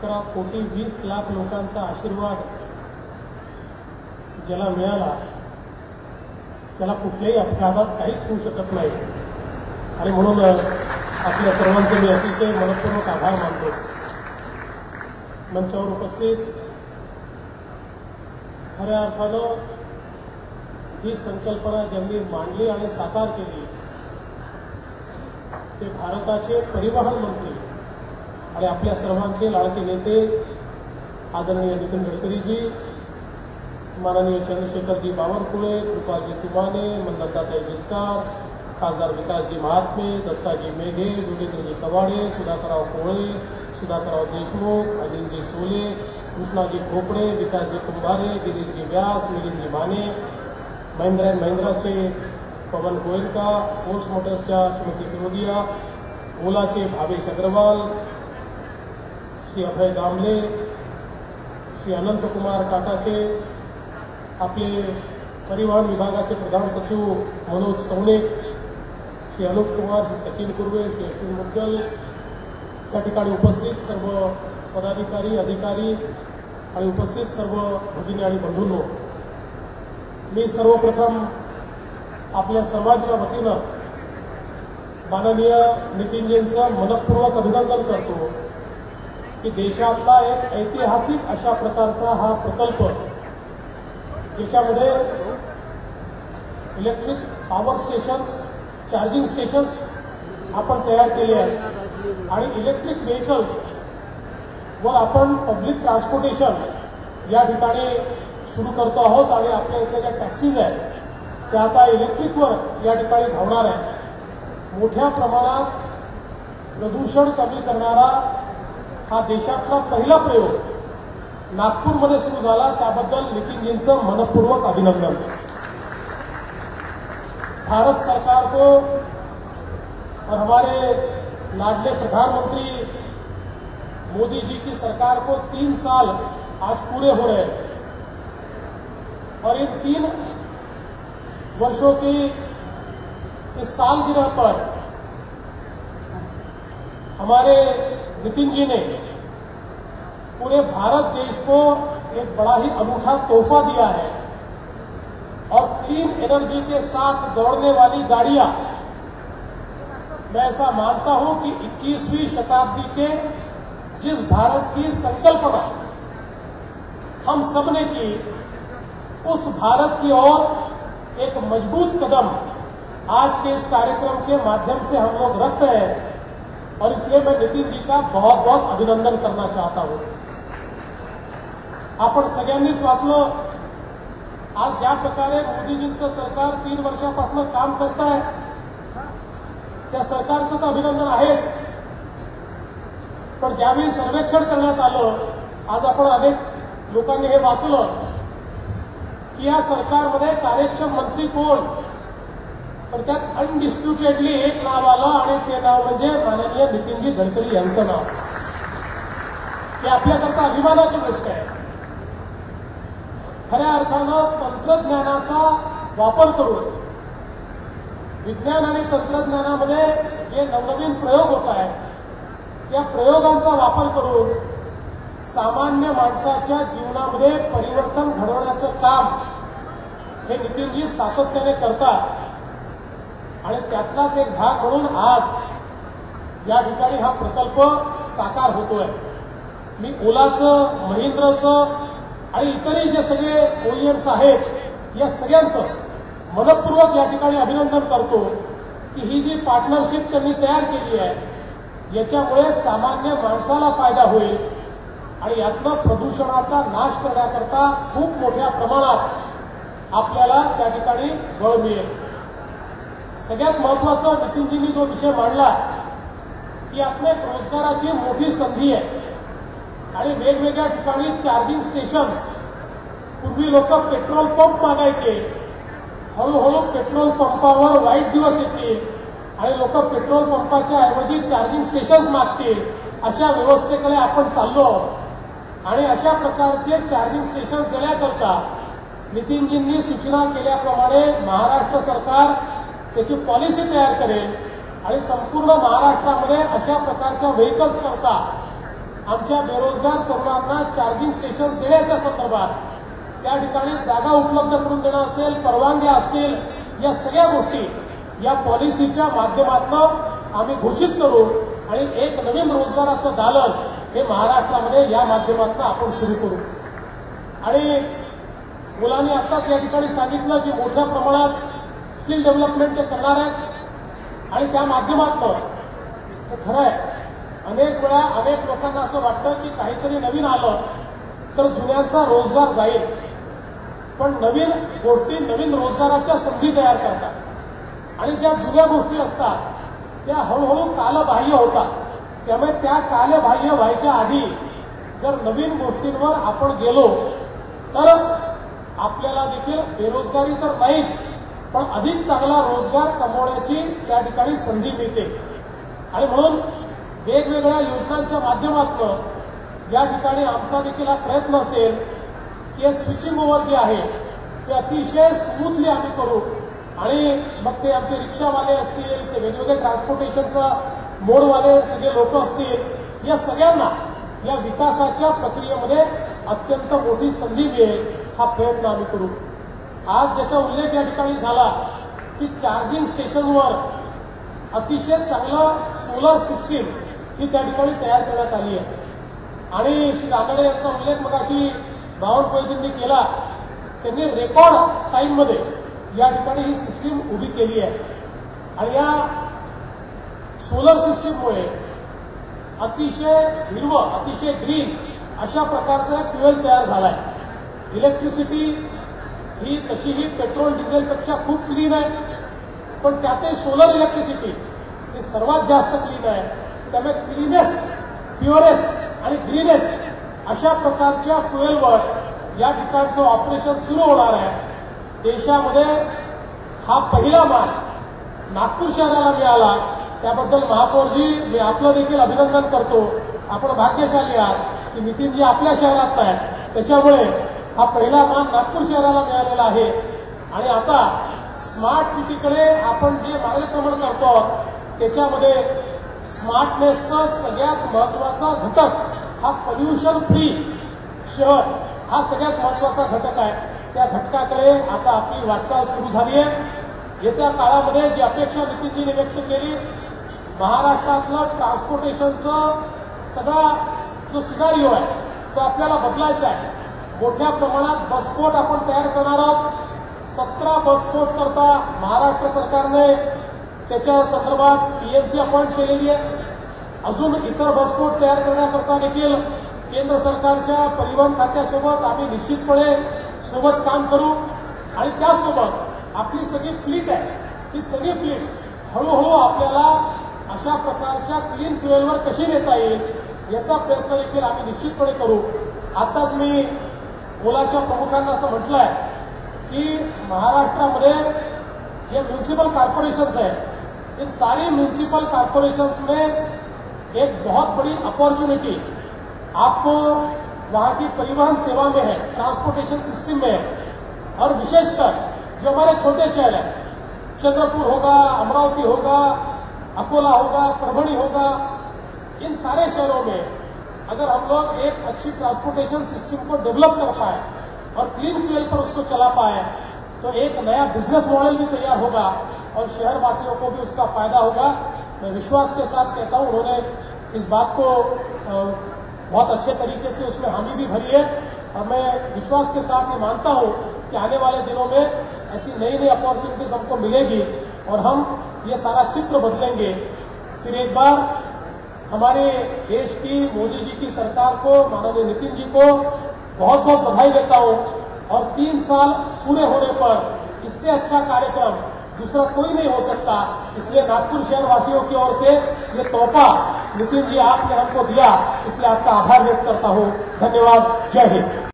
11,20,00,000 लोकांचा आशीर्वाद ज्याला मिळाला त्याला कुठल्याही अपघातात काहीच होऊ शकत नाही आणि म्हणून आपल्या सर्वांचे मी अतिशय मनपूर्वक आभार मानतो. मंचावर उपस्थित खऱ्या अर्थानं ही संकल्पना ज्यांनी मांडली आणि साकार केली ते भारताचे परिवहन मंत्री आणि आपल्या सर्वांचे लाडके नेते आदरणीय नितीन गडकरीजी, माननीय चंद्रशेखरजी बावनकुळे, कृपालजी तुमाने, मंडलदाताई जिचकार, खासदार विकासजी महात्मे, दत्ताजी मेघे, जोगेंद्रजी कवाडे, सुधाकरराव कोळे, सुधाकरराव देशमुख, अजिंजी सोले, कृष्णाजी खोपडे, विकासजी कुंभारे, गिरीशजी व्यास, मिलिंदजी माने, महिंद्रा अँड महिंद्राचे पवन गोयंका, फोर्स मोटर्सच्या श्रीमती फिरोदिया, ओलाचे भावेश अग्रवाल, श्री अभय दामले, श्री अनंतकुमार टाटाचे, आपले परिवहन विभागाचे प्रधान सचिव मनोज सवणे, श्री अनुप कुमार, श्री सचिन कुर्वे, श्री अश्विन मुद्गल, त्या ठिकाणी उपस्थित सर्व पदाधिकारी अधिकारी आणि उपस्थित सर्व भगिनी आणि बंधूंनो, मी सर्वप्रथम आपल्या सर्वांच्या वतीनं माननीय नितीनजींचं मनपूर्वक अभिनंदन करतो की देशातला एक ऐतिहासिक अशा प्रकारचा हा प्रकल्प ज्याच्यामध्ये electric power stations, charging stations आपण तयार केले आहेत आणि इलेक्ट्रिक व्हेकल्स वर आपण पब्लिक ट्रान्सपोर्टेशन या ठिकाणी सुरू करतो आहोत आणि आपल्या इथल्या ज्या टॅक्सीज आहेत त्या आता इलेक्ट्रिकवर या ठिकाणी धावणार आहेत. मोठ्या प्रमाणात प्रदूषण कमी करणारा हा देशातला पहिला प्रयोग नागपूरमध्ये सुरू झाला, त्याबद्दल नितीनजींचं मनपूर्वक अभिनंदन. भारत सरकार को और हमारे लाडले प्रधानमंत्री मोदी जी की सरकार को 3 साल आज पूरे हो रहे हैं और इन 3 वर्षों की इस सालगिरह पर हमारे नितिन जी ने पूरे भारत देश को एक बड़ा ही अनूठा तोहफा दिया है और क्लीन एनर्जी के साथ दौड़ने वाली गाड़ियां, मैं ऐसा मानता हूं कि 21वीं शताब्दी के जिस भारत की संकल्पना हम सबने की, उस भारत की ओर एक मजबूत कदम आज के इस कार्यक्रम के माध्यम से हम लोग रख रहे हैं और इसलिए मैं नितीन जी का बहुत बहुत अभिनंदन करना चाहता हूं. आपण सगळ्यांनीच वाचलं आज ज्या प्रकारे मोदीजींचं सरकार 3 वर्षापासून काम करत आहे त्या सरकारचं तर अभिनंदन आहेच, पण ज्यावेळी सर्वेक्षण करण्यात आलं, आज आपण अनेक लोकांनी हे वाचलं की या सरकारमध्ये कार्यक्षम मंत्री कोण, तर त्यात अनडिस्प्युटेडली एक नाव आलं आणि ते नाव म्हणजे माननीय नितीनजी गडकरी यांचं नाव. हे आपल्याकरता अभिमानाची गोष्ट आहे. खऱ्या अर्थानं तंत्रज्ञानाचा वापर करून विज्ञान आणि तंत्रज्ञानामध्ये जे नवनवीन प्रयोग होत आहेत त्या प्रयोगांचा वापर करून सामान्य माणसाच्या जीवनामध्ये परिवर्तन घडवण्याचं काम हे नितीनजी सातत्याने करतात आणि त्यातलाच एक भाग म्हणून आज या ठिकाणी हा प्रकल्प साकार होतोय. मी ओलाचं, महिंद्राचं आणि इतरही जे सगळे ओईएम्स आहेत या सगळ्यांचं मनपूर्वक या ठिकाणी अभिनंदन करतो की ही जी पार्टनरशिप त्यांनी तयार केली आहे याच्यामुळे सामान्य माणसाला फायदा होईल आणि यातनं प्रदूषणाचा नाश करण्याकरता खूप मोठ्या प्रमाणात आपल्याला त्या ठिकाणी बळ मिळेल. सगळ्यात महत्वाचं नितीनजींनी जो विषय मांडला की आपल्या रोजगाराची मोठी संधी आहे आणि वेगवेगळ्या ठिकाणी चार्जिंग स्टेशन्स, पूर्वी लोक पेट्रोल पंप मागायचे, हळूहळू पेट्रोल पंपावर वाईट दिवस येतील आणि लोक पेट्रोल पंपाच्या ऐवजी चार्जिंग स्टेशन्स मागतील, अशा व्यवस्थेकडे आपण चाललो आहोत आणि अशा प्रकारचे चार्जिंग स्टेशन्स देण्याकरता नितीनजींनी सूचना केल्याप्रमाणे महाराष्ट्र सरकार त्याची पॉलिसी तयार करेल आणि संपूर्ण महाराष्ट्रामध्ये अशा प्रकारच्या व्हेकल्स करता आमच्या बेरोजगार तरुणांना चार्जिंग स्टेशन देण्याच्या संदर्भात, त्या ठिकाणी जागा उपलब्ध करून देणं असेल, परवानग्या असतील, या सगळ्या गोष्टी या पॉलिसीच्या माध्यमातून आम्ही घोषित करू आणि एक नवीन रोजगाराचं दालन हे महाराष्ट्रामध्ये या माध्यमातून आपण सुरू करू. आणि मुलांनी आताच या ठिकाणी सांगितलं की मोठ्या प्रमाणात स्किल डेव्हलपमेंट ते करणार आहेत आणि त्या माध्यमातून हे खरं आहे, अनेक वेळा अनेक लोकांना असं वाटतं की काहीतरी नवीन आलं तर जुन्यांचा रोजगार जाईल, पण नवीन गोष्टी नवीन रोजगाराच्या संधी तयार करतात आणि ज्या जुन्या गोष्टी असतात त्या हळूहळू कालबाह्य होतात. त्यामुळे त्या कालबाह्य व्हायच्या आधी जर नवीन गोष्टींवर आपण गेलो तर आपल्याला देखील बेरोजगारी तर नाहीच, पण अधिक चांगला रोजगार कमवण्याची त्या ठिकाणी संधी मिळते. आणि म्हणून वेगवेगळ्या योजनांच्या माध्यमातून या ठिकाणी आमचा देखील हा प्रयत्न असेल की हे स्विचिंग ओव्हर जे आहे ते अतिशय स्मूथली आम्ही करू आणि मग ते आमचे रिक्षावाले असतील, ते वेगवेगळे ट्रान्सपोर्टेशनचा मोडवाले सगळे लोक असतील, या सगळ्यांना या विकासाच्या प्रक्रियेमध्ये अत्यंत मोठी संधी मिळेल हा प्रयत्न आम्ही करू. आज ज्याचा उल्लेख या ठिकाणी झाला की चार्जिंग स्टेशनवर अतिशय चांगलं सोलर सिस्टीम ही त्या ठिकाणी तयार करण्यात आली आहे आणि श्री रानडे यांचा उल्लेख मगाशी बावनकुळेजींनी केला. त्यांनी रेकॉर्ड टाईममध्ये या ठिकाणी ही सिस्टीम उभी केली आहे आणि या सोलर सिस्टीममुळे अतिशय हिरवं, अतिशय ग्रीन अशा प्रकारचं फ्युएल तयार झालं आहे. इलेक्ट्रिसिटी ही तशीही पेट्रोल डिझेलपेक्षा खूप क्लीन आहे, पण त्यातही सोलर इलेक्ट्रिसिटी ही सर्वात जास्त क्लीन आहे. त्यामुळे क्लीनेस्ट, प्युअरेस्ट आणि ग्रीनेस्ट अशा प्रकारच्या फ्युएलवर या ठिकाणचं ऑपरेशन सुरू होणार आहे. देशामध्ये हा पहिला मान नागपूर शहराला मिळाला, त्याबद्दल महापौरजी मी आपलं देखील अभिनंदन करतो. आपण भाग्यशाली आहात की नितीनजी आपल्या शहरात नाही, त्याच्यामुळे हा पहिला मान नागपूर शहराला मिळालेला आहे. आणि आता स्मार्ट सिटीकडे आपण जे मार्गक्रमण करतो त्याच्यामध्ये स्मार्टनेसचा सगळ्यात महत्वाचा घटक हा पोल्युशन फ्री शहर हा सगळ्यात महत्वाचा घटक आहे. त्या घटकाकडे आता आपली वाटचाल सुरू झाली आहे. येत्या काळामध्ये जी अपेक्षा नितीनजींनी व्यक्त केली, महाराष्ट्रातलं ट्रान्सपोर्टेशनचं सगळा जो सिनारिओ आहे तो आपल्याला बदलायचा आहे. मोठ्या प्रमाणात बसपोर्ट आपण तयार करणार आहोत. 17 बसपोर्ट करता महाराष्ट्र सरकारने त्याच्या संदर्भात पीएमसी अपॉइंट केलेली आहे. अजून इतर बसपोर्ट तयार करण्याकरता देखील केंद्र सरकारच्या परिवहन खात्यासोबत आम्ही निश्चितपणे सोबत काम करू आणि त्यासोबत आपली सगळी फ्लीट आहे ही सगळी फ्लीट हळूहळू आपल्याला अशा प्रकारच्या क्लीन फ्युएलवर कशी नेता येईल याचा प्रयत्न देखील आम्ही निश्चितपणे करू. आताच मी ओलाच्या प्रमुखांना असं म्हटलंय की महाराष्ट्रामध्ये जे म्युनिसिपल कॉर्पोरेशंस हैं, इन सारी म्युनिसिपल कॉर्पोरेशंस में एक बहुत बड़ी अपॉर्चुनिटी आपको वहां की परिवहन सेवा में है, ट्रांसपोर्टेशन सिस्टम में है. और विशेषकर जो हमारे छोटे शहर हैं, चंद्रपुर होगा, अमरावती होगा, अकोला होगा, परभणी होगा, इन सारे शहरों में अगर हम लोग एक अच्छी ट्रांसपोर्टेशन सिस्टम को डेवलप कर पाए और क्लीन फ्यूल पर उसको चला पाए तो एक नया बिजनेस मॉडल भी तैयार होगा और शहर वासियों को भी उसका फायदा होगा. मैं विश्वास के साथ कहता हूं उन्होंने इस बात को बहुत अच्छे तरीके से उसमें हामी भी भरी है और मैं विश्वास के साथ ये मानता हूं कि आने वाले दिनों में ऐसी नई नई अपॉर्चुनिटीज हमको मिलेगी और हम ये सारा चित्र बदलेंगे. फिर एक बार हमारे देश की मोदी जी की सरकार को, माननीय नितिन जी को बहुत बहुत बधाई देता हूं और 3 साल पूरे होने पर इससे अच्छा कार्यक्रम दूसरा कोई नहीं हो सकता. इसलिए नागपुर शहर वासियों की ओर से ये तोहफा नितिन जी आपने हमको दिया, इसलिए आपका आभार व्यक्त करता हूं. धन्यवाद. जय हिंद.